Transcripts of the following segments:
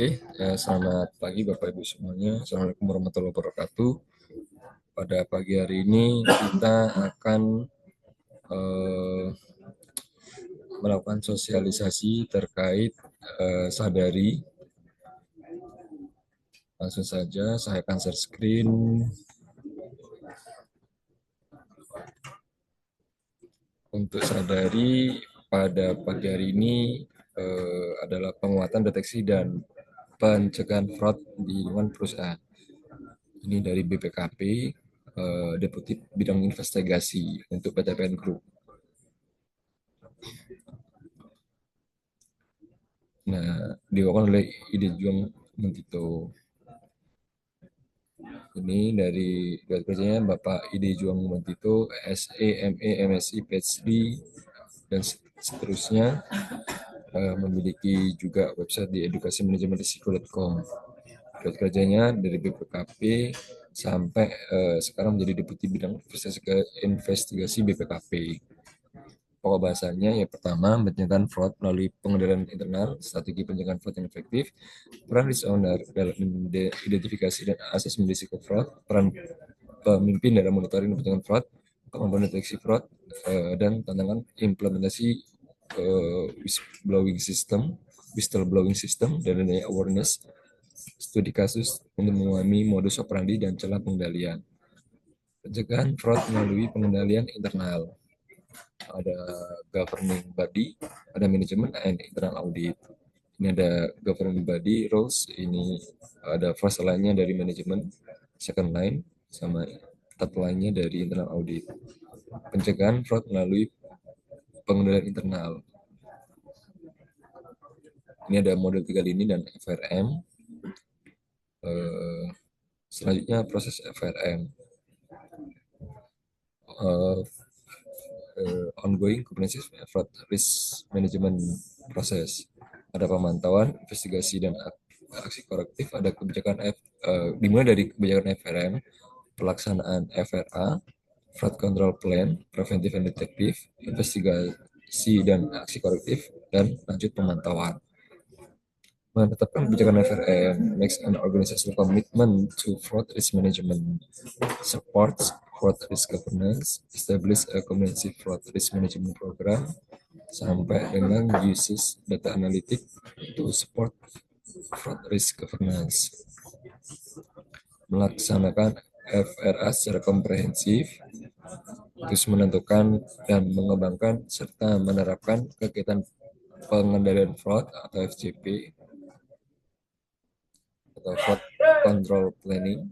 Selamat pagi Bapak Ibu semuanya. Assalamualaikum warahmatullahi wabarakatuh. Pada pagi hari ini kita akan eh, melakukan sosialisasi terkait Sadari. Langsung saja saya akan share screen. Untuk Sadari pada pagi hari ini adalah penguatan deteksi dan pencegahan fraud di lingkungan perusahaan. Ini dari BPKP, Deputi Bidang Investigasi untuk PTPN Group. Nah, diwakilkan oleh Ide Juang Mentito. Ini dari kerjanya Bapak Ide Juang Mentito, SEME, MSI, PhD, dan seterusnya. Memiliki juga website di edukasimanajemenrisiko.com. Kerjanya dari BPKP sampai sekarang menjadi Deputi Bidang Investigasi BPKP. Pokok bahasanya yang pertama, pencegahan fraud melalui pengendalian internal, strategi pencegahan fraud yang efektif, peran risk owner dalam identifikasi dan asesmen risiko fraud, peran pemimpin dalam monitoring pencegahan fraud, kemampuan deteksi fraud, dan tantangan implementasi whistleblowing system, dan adanya awareness, studi kasus untuk memahami modus operandi dan celah pengendalian. Pencegahan fraud melalui pengendalian internal. Ada governing body, ada manajemen, and internal audit. Ini ada governing body rules, ini ada first line-nya dari manajemen, second line, sama third line-nya dari internal audit. Pencegahan fraud melalui pengendalian internal. Ini ada model 3 lini dan FRM. Selanjutnya proses FRM. Ongoing comprehensive fraud risk management proses. Ada pemantauan, investigasi, dan aksi korektif. Ada kebijakan dimulai dari kebijakan FRM, pelaksanaan FRA, fraud control plan, preventive and detective, investigasi dan aksi korektif, dan lanjut pemantauan. Menetapkan kebijakan FRM makes an organizational commitment to fraud risk management, supports fraud risk governance, establish a comprehensive fraud risk management program, sampai dengan uses data analytic to support fraud risk governance. Melaksanakan FRA secara komprehensif, terus menentukan dan mengembangkan serta menerapkan kegiatan pengendalian fraud atau FCP atau fraud control planning.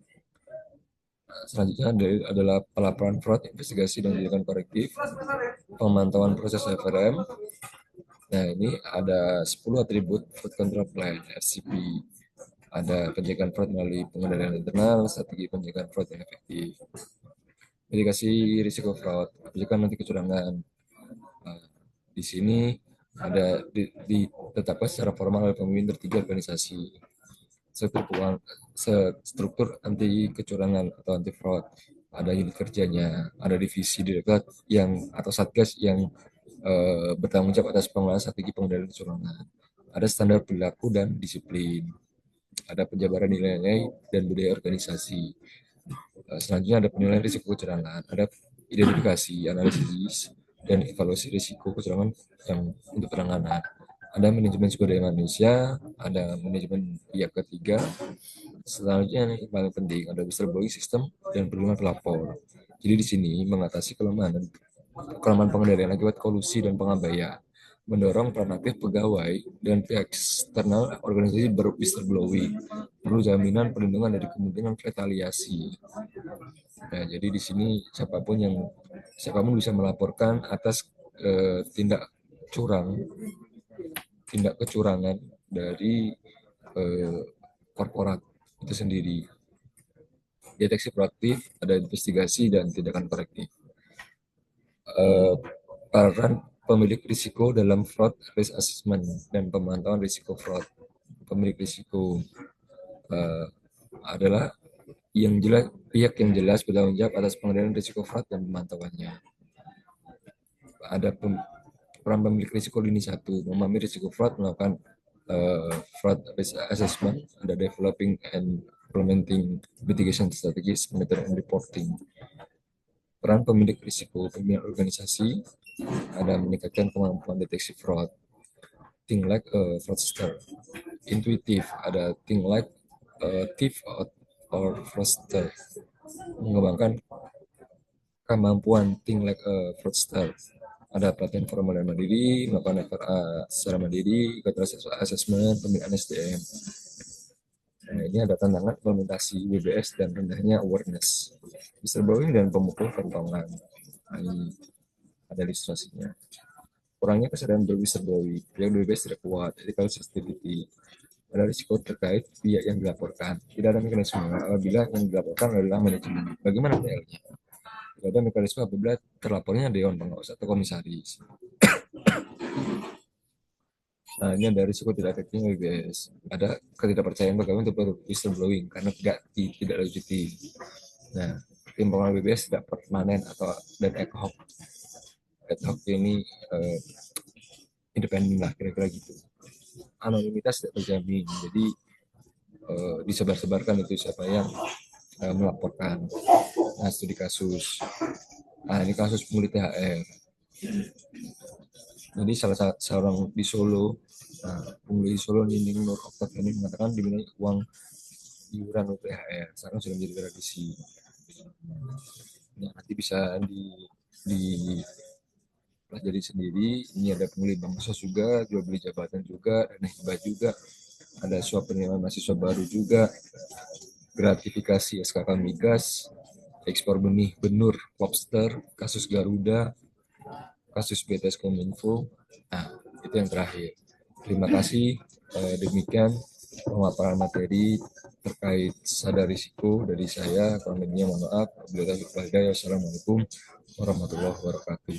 Selanjutnya adalah pelaporan fraud, investigasi dan tindakan korektif, pemantauan proses FRM. Nah, ini ada 10 atribut fraud control plan, FCP. Ada pencegahan fraud melalui pengendalian internal, strategi pencegahan fraud yang efektif, mitigasi risiko fraud, pencegahan anti kecurangan. Nah, di sini ada ditetapkan secara formal oleh pemimpin tertinggi organisasi. Struktur anti kecurangan atau anti fraud, ada unit kerjanya, ada divisi direktorat yang atau satgas yang bertanggung jawab atas pengelolaan strategi pengendalian kecurangan, ada standar perilaku dan disiplin, ada penjabaran nilai-nilai dan budaya organisasi. Selanjutnya ada penilaian risiko kecurangan, ada identifikasi, analisis, dan evaluasi risiko kecurangan yang untuk penanganan. Ada manajemen sumber daya manusia, ada manajemen pihak ketiga. Selanjutnya yang paling penting ada whistleblowing system dan perlindungan pelapor. Jadi di sini mengatasi kelemahan pengendalian akibat kolusi dan pengabaian, mendorong peran aktif pegawai dan pihak eksternal organisasi whistleblowing, perlu jaminan perlindungan dari kemungkinan retaliasi. Nah, jadi di sini siapapun bisa melaporkan atas tindak kecurangan dari korporat itu sendiri. Deteksi proaktif, ada investigasi dan tindakan korektif. Peran pemilik risiko dalam fraud risk assessment dan pemantauan risiko fraud. Pemilik risiko adalah pihak yang jelas bertanggung jawab atas pengendalian risiko fraud dan pemantauannya. Ada peran pemilik risiko lini 1, memahami risiko fraud, melakukan fraud risk assessment, ada developing and implementing mitigation strategies, monitoring and reporting. Peran pemilik risiko pembinaan organisasi ada meningkatkan kemampuan deteksi fraud. Think like a fraudster. Intuitive, ada think like a thief or fraudster. Mengembangkan kemampuan think like a fraudster. Ada pelatihan formal dan mandiri, melakukan secara mandiri, ikut assessment, pembinaan SDM. Nah, ini ada tantangan implementasi WBS dan rendahnya awareness. Whistleblowing dan pemukul kentongan. Nah, ini ada ilustrasinya. Kurangnya kesadaran berwhistleblowing, yang WBS tidak kuat, ethical sensitivity. Ada risiko terkait pihak yang dilaporkan. Tidak ada mekanisme apabila yang dilaporkan adalah manajemen. Bagaimana TL-nya? Tidak ada mekanisme apabila terlapornya dewan pengawas atau komisaris. Nah, ini ada risiko tidak efektifnya WBS. Ada ketidakpercayaan pegawai untuk whistleblowing karena tidak lanjuti. Nah, tim pengawas WBS tidak permanen atau dan ad hoc. Ad hoc ini independen lah kira-kira gitu. Anonimitas tidak terjamin, jadi disebar-sebarkan itu siapa yang melaporkan. Nah, studi kasus. Nah, ini kasus pungli THR. Jadi salah seorang di Solo, pungli di Solo Nining Nur Oktav ini mengatakan diminta uang iuran UTHR. Sekarang sudah menjadi tradisi. Nah, nanti bisa pelajari sendiri. Ini ada pungli bansos juga, jual beli jabatan juga, dana hibah juga, ada suap penerimaan mahasiswa baru juga, gratifikasi SKK Migas, ekspor benih benur lobster, kasus Garuda, kasus BTS Kominfo. Nah, itu yang terakhir. Terima kasih. Demikian pemaparan materi terkait sadar risiko dari saya. Kurang lebihnya mohon maaf. Wassalamualaikum warahmatullahi wabarakatuh.